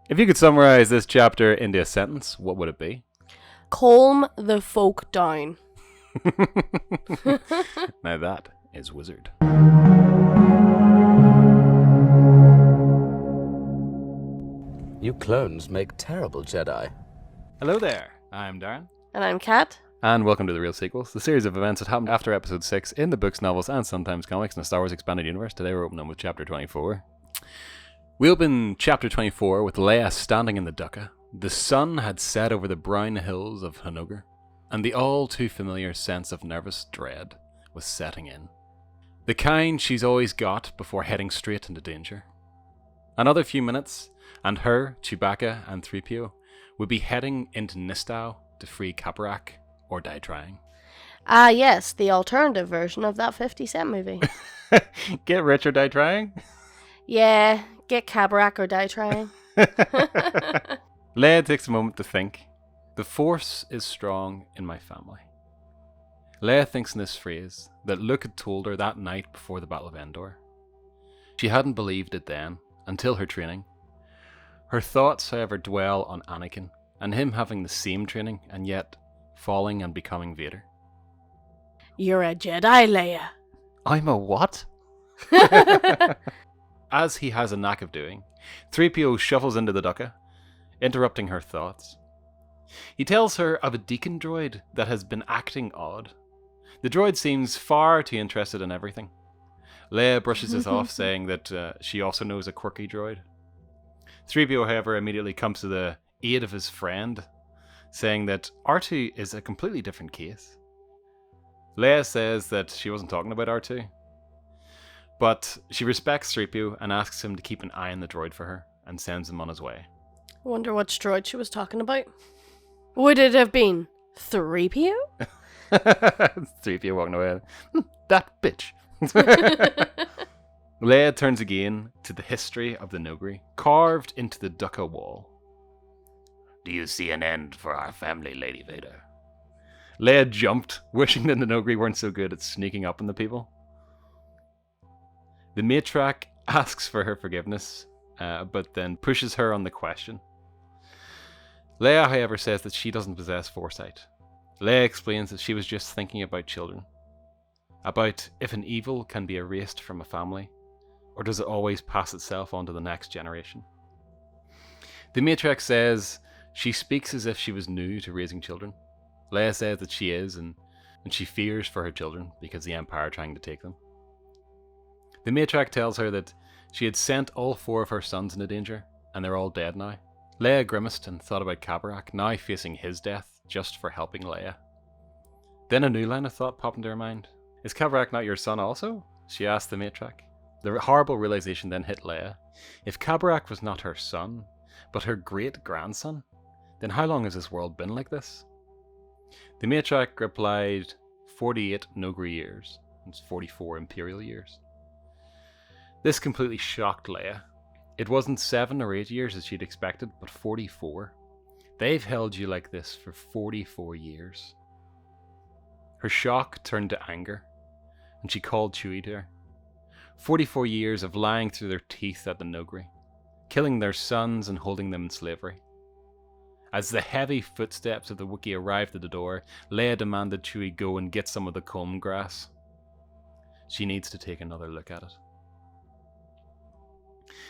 If you could summarize this chapter into a sentence, what would it be? Calm the folk down. Now that is wizard. You clones make terrible Jedi. Hello there, I'm Darren. And I'm Kat. And welcome to The Real Sequels, the series of events that happened after Episode 6 in the books, novels, and sometimes comics in the Star Wars Expanded Universe. Today we're opening with Chapter 24. We open Chapter 24 with Leia standing in the Dukkha. The sun had set over the brown hills of Honghr, and the all-too-familiar sense of nervous dread was setting in. The kind she's always got before heading straight into danger. Another few minutes, and her, Chewbacca, and 3PO would be heading into Nistau to free Caparak or die trying. Ah, yes, the alternative version of that 50 Cent movie. Get rich or die trying? Yeah, get Cabarak or die trying. Leia takes a moment to think. The Force is strong in my family. Leia thinks in this phrase that Luke had told her that night before the Battle of Endor. She hadn't believed it then, until her training. Her thoughts, however, dwell on Anakin, and him having the same training, and yet falling and becoming Vader. You're a Jedi, Leia. I'm a what? As he has a knack of doing, 3PO shuffles into the Dukkha, interrupting her thoughts. He tells her of a deacon droid that has been acting odd. The droid seems far too interested in everything. Leia brushes this off, saying that she also knows a quirky droid. 3PO, however, immediately comes to the aid of his friend, saying that R2 is a completely different case. Leia says that she wasn't talking about R2, but she respects 3PO and asks him to keep an eye on the droid for her and sends him on his way. I wonder which droid she was talking about. Would it have been 3PO? 3PO walking away. That bitch. Leia turns again to the history of the Noghri, carved into the Dukkha wall. Do you see an end for our family, Lady Vader? Leia jumped, wishing that the Noghri weren't so good at sneaking up on the people. The matriarch asks for her forgiveness, but then pushes her on the question. Leia, however, says that she doesn't possess foresight. Leia explains that she was just thinking about children. About if an evil can be erased from a family, or does it always pass itself on to the next generation? The matriarch says she speaks as if she was new to raising children. Leia says that she is, and she fears for her children because the Empire are trying to take them. The matriarch tells her that she had sent all 4 of her sons into danger, and they're all dead now. Leia grimaced and thought about Caparak, now facing his death just for helping Leia. Then a new line of thought popped into her mind. Is Caparak not your son also? She asked the matriarch. The horrible realization then hit Leia. If Caparak was not her son, but her great-grandson, then how long has this world been like this? The matriarch replied, 48 Noghri years. It's 44 Imperial years. This completely shocked Leia. It wasn't 7 or 8 years as she'd expected, but 44. They've held you like this for 44 years. Her shock turned to anger, and she called Chewie to her. 44 years of lying through their teeth at the Noghri, killing their sons and holding them in slavery. As the heavy footsteps of the Wookiee arrived at the door, Leia demanded Chewie go and get some of the comb grass. She needs to take another look at it.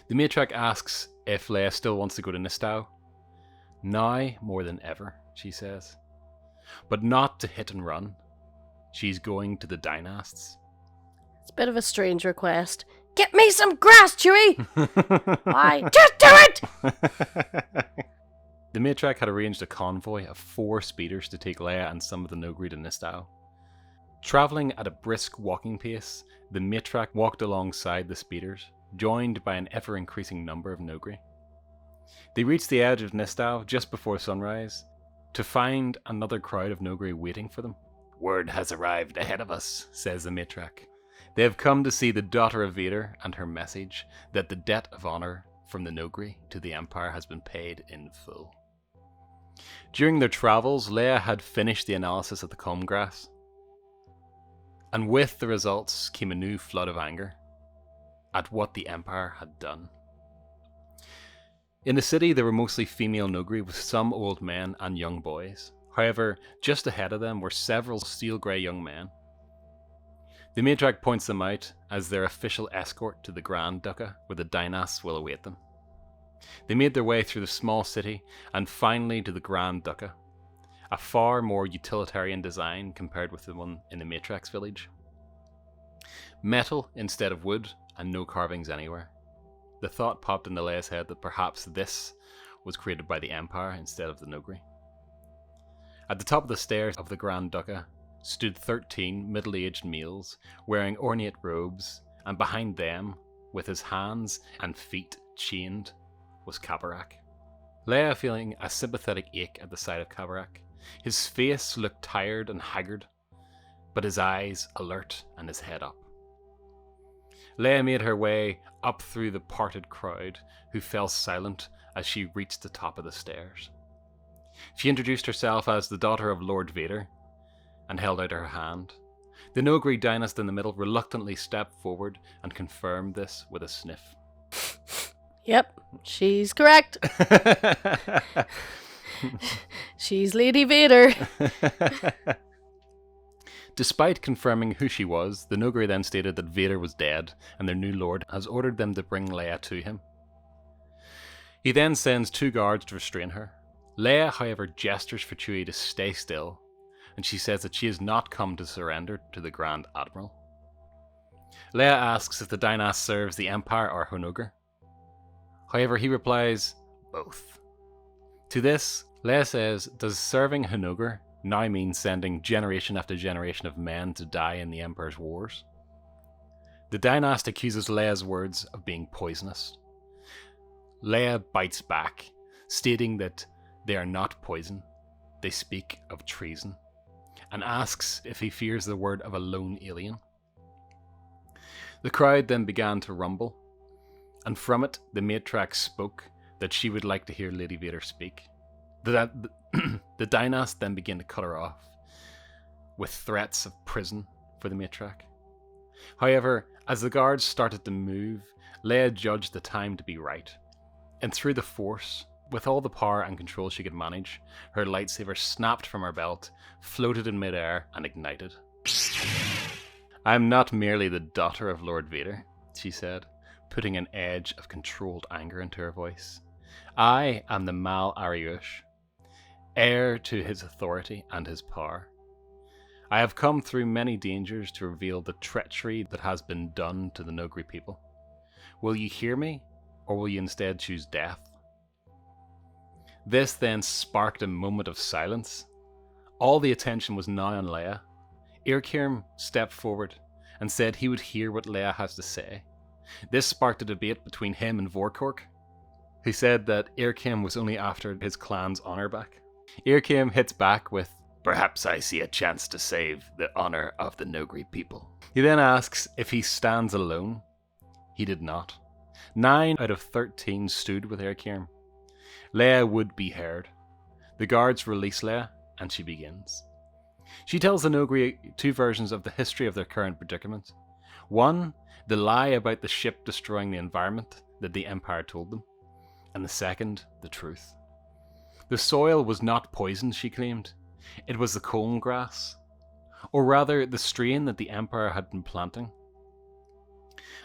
The matriarch asks if Leia still wants to go to Nistau. Now more than ever, she says. But not to hit and run. She's going to the dynasts. It's a bit of a strange request. Get me some grass, Chewie! Why? Just do it! The matriarch had arranged a convoy of 4 speeders to take Leia and some of the Noghri to Nistau. Travelling at a brisk walking pace, the matriarch walked alongside the speeders, joined by an ever-increasing number of Noghri. They reached the edge of Nistau just before sunrise, to find another crowd of Noghri waiting for them. Word has arrived ahead of us, says the matriarch. They have come to see the daughter of Vader and her message that the debt of honour from the Noghri to the Empire has been paid in full. During their travels, Leia had finished the analysis of the comb grass, and with the results came a new flood of anger at what the Empire had done. In the city, there were mostly female Noghri with some old men and young boys. However, just ahead of them were several steel-grey young men. The matriarch points them out as their official escort to the Grand Duca, where the Dynasts will await them. They made their way through the small city and finally to the Grand Duca, a far more utilitarian design compared with the one in the matriarch's village. Metal instead of wood and no carvings anywhere. The thought popped into Leia's head that perhaps this was created by the Empire instead of the Noghri. At the top of the stairs of the Grand Duca stood 13 middle-aged males wearing ornate robes, and behind them, with his hands and feet chained, was Kabarak. Leia feeling a sympathetic ache at the sight of Kabarak. His face looked tired and haggard, but his eyes alert and his head up. Leia made her way up through the parted crowd, who fell silent as she reached the top of the stairs. She introduced herself as the daughter of Lord Vader and held out her hand. The Noghri dynast in the middle reluctantly stepped forward and confirmed this with a sniff. Yep, she's correct. She's Lady Vader. Despite confirming who she was, the Noghri then stated that Vader was dead and their new lord has ordered them to bring Leia to him. He then sends 2 guards to restrain her. Leia, however, gestures for Chewie to stay still, and she says that she has not come to surrender to the Grand Admiral. Leia asks if the dynast serves the Empire or Honghr. However, he replies, both. To this, Leia says, does serving Honghr now mean sending generation after generation of men to die in the Emperor's wars? The dynast accuses Leia's words of being poisonous. Leia bites back, stating that they are not poison, they speak of treason, and asks if he fears the word of a lone alien. The crowd then began to rumble, and from it the matriarch spoke that she would like to hear Lady Vader speak. The dynast then began to cut her off, with threats of prison for the matriarch. However, as the guards started to move, Leia judged the time to be right, and through the Force, with all the power and control she could manage, her lightsaber snapped from her belt, floated in midair, and ignited. I am not merely the daughter of Lord Vader, she said, putting an edge of controlled anger into her voice. I am the Mal Ariush, heir to his authority and his power. I have come through many dangers to reveal the treachery that has been done to the Noghri people. Will you hear me, or will you instead choose death? This then sparked a moment of silence. All the attention was now on Leia. Irkirm stepped forward and said he would hear what Leia has to say. This sparked a debate between him and Vorkork, who said that Irkirm was only after his clan's honour back. Irkirm hits back with, perhaps I see a chance to save the honour of the Noghri people. He then asks if he stands alone. He did not. 9 out of 13 stood with Irkirm. Leia would be heard. The guards release Leia, and she begins. She tells the Noghri 2 versions of the history of their current predicament. One, the lie about the ship destroying the environment that the Empire told them. And the second, the truth. The soil was not poisoned, she claimed. It was the comb grass. Or rather, the strain that the Empire had been planting.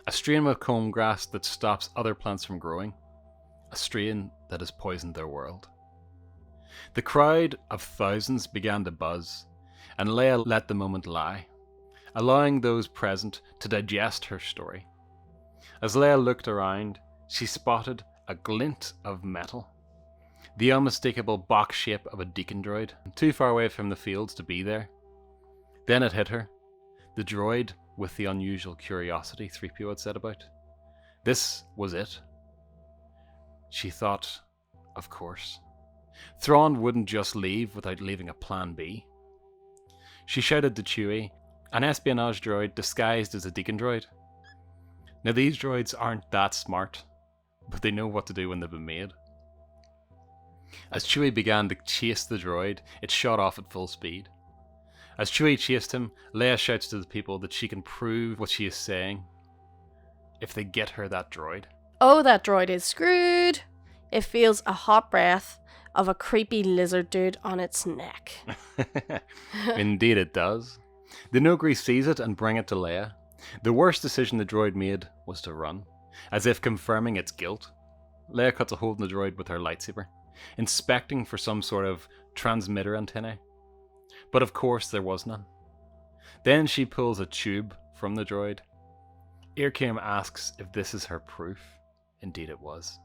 A strain of comb grass that stops other plants from growing. A strain that has poisoned their world. The crowd of thousands began to buzz, and Leia let the moment lie, allowing those present to digest her story. As Leia looked around, she spotted a glint of metal, the unmistakable box shape of a deacon droid, too far away from the fields to be there. Then it hit her, the droid with the unusual curiosity 3PO had said about. This was it. She thought, of course. Thrawn wouldn't just leave without leaving a plan B. She shouted to Chewie, an espionage droid disguised as a deacon droid. Now these droids aren't that smart, but they know what to do when they've been made. As Chewie began to chase the droid, it shot off at full speed. As Chewie chased him, Leia shouts to the people that she can prove what she is saying if they get her that droid. Oh, that droid is screwed. it feels a hot breath of a creepy lizard dude on its neck. Indeed it does. The Noghri sees it and bring it to Leia. The worst decision the droid made was to run, as if confirming its guilt. Leia cuts a hole in the droid with her lightsaber, inspecting for some sort of transmitter antennae. But of course there was none. Then she pulls a tube from the droid. Irkim asks if this is her proof. Indeed it was.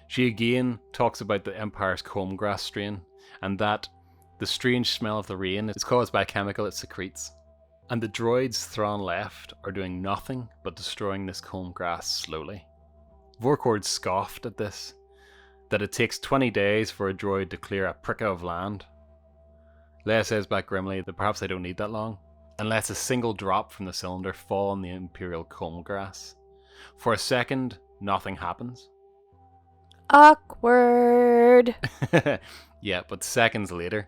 She again talks about the Empire's comb grass strain, and that the strange smell of the rain is caused by a chemical it secretes. And the droids Thrawn left are doing nothing but destroying this comb grass slowly. Vorkord scoffed at this, that it takes 20 days for a droid to clear a prick of land. Leia says back grimly that perhaps they don't need that long, and lets a single drop from the cylinder fall on the Imperial comb grass. For a second, nothing happens. Awkward. Yeah, but seconds later,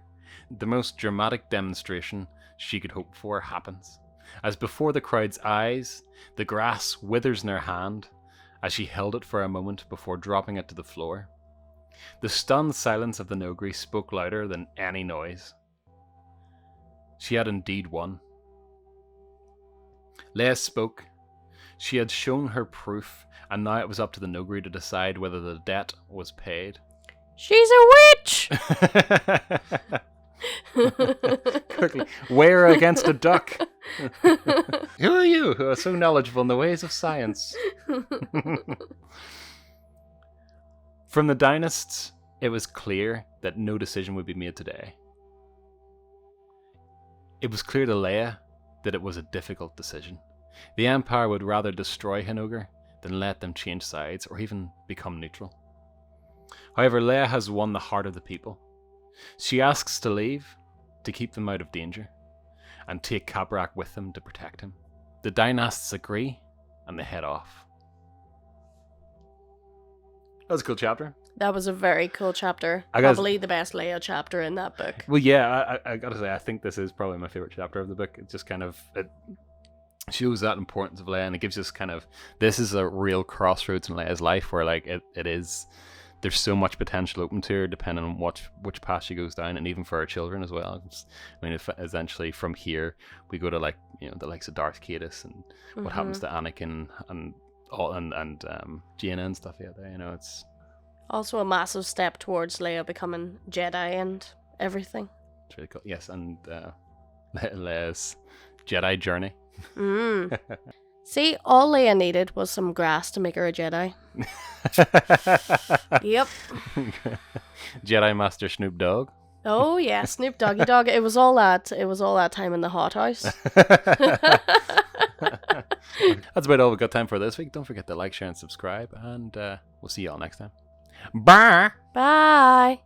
the most dramatic demonstration she could hope for happens. As before the crowd's eyes, the grass withers in her hand as she held it for a moment before dropping it to the floor. The stunned silence of the Noghri spoke louder than any noise. She had indeed won. Leia spoke. She had shown her proof, and now it was up to the Noghri to decide whether the debt was paid. She's a witch! Quickly, weigh her against a duck. Who are you who are so knowledgeable in the ways of science? From the Dynasts, it was clear that no decision would be made today. It was clear to Leia that it was a difficult decision. The Empire would rather destroy Honghr than let them change sides or even become neutral. However, Leia has won the heart of the people. She asks to leave, to keep them out of danger, and take Kabrak with them to protect him. The Dynasts agree, and they head off. That was a cool chapter. That was a very cool chapter. Probably Probably the best Leia chapter in that book. Well, yeah, I gotta say, I think this is probably my favorite chapter of the book. It just kind of it shows that importance of Leia, and it gives us kind of, this is a real crossroads in Leia's life where like it is, there's so much potential open to her depending on which path she goes down, and even for her children as well. I mean, if essentially from here we go to like, you know, the likes of Darth Caedus and what happens to Anakin and all and Jaina and stuff. Yeah, there, you know, it's also a massive step towards Leia becoming Jedi and everything. it's really cool. Yes, and Leia's Jedi journey. See, all Leia needed was some grass to make her a Jedi. Yep. Jedi Master Snoop Dogg. Oh yeah, Snoop Doggy Dog. It was all that time in the hothouse. That's about all we've got time for this week. Don't forget to like, share, and subscribe, and we'll see you all next time. Bye. Bye.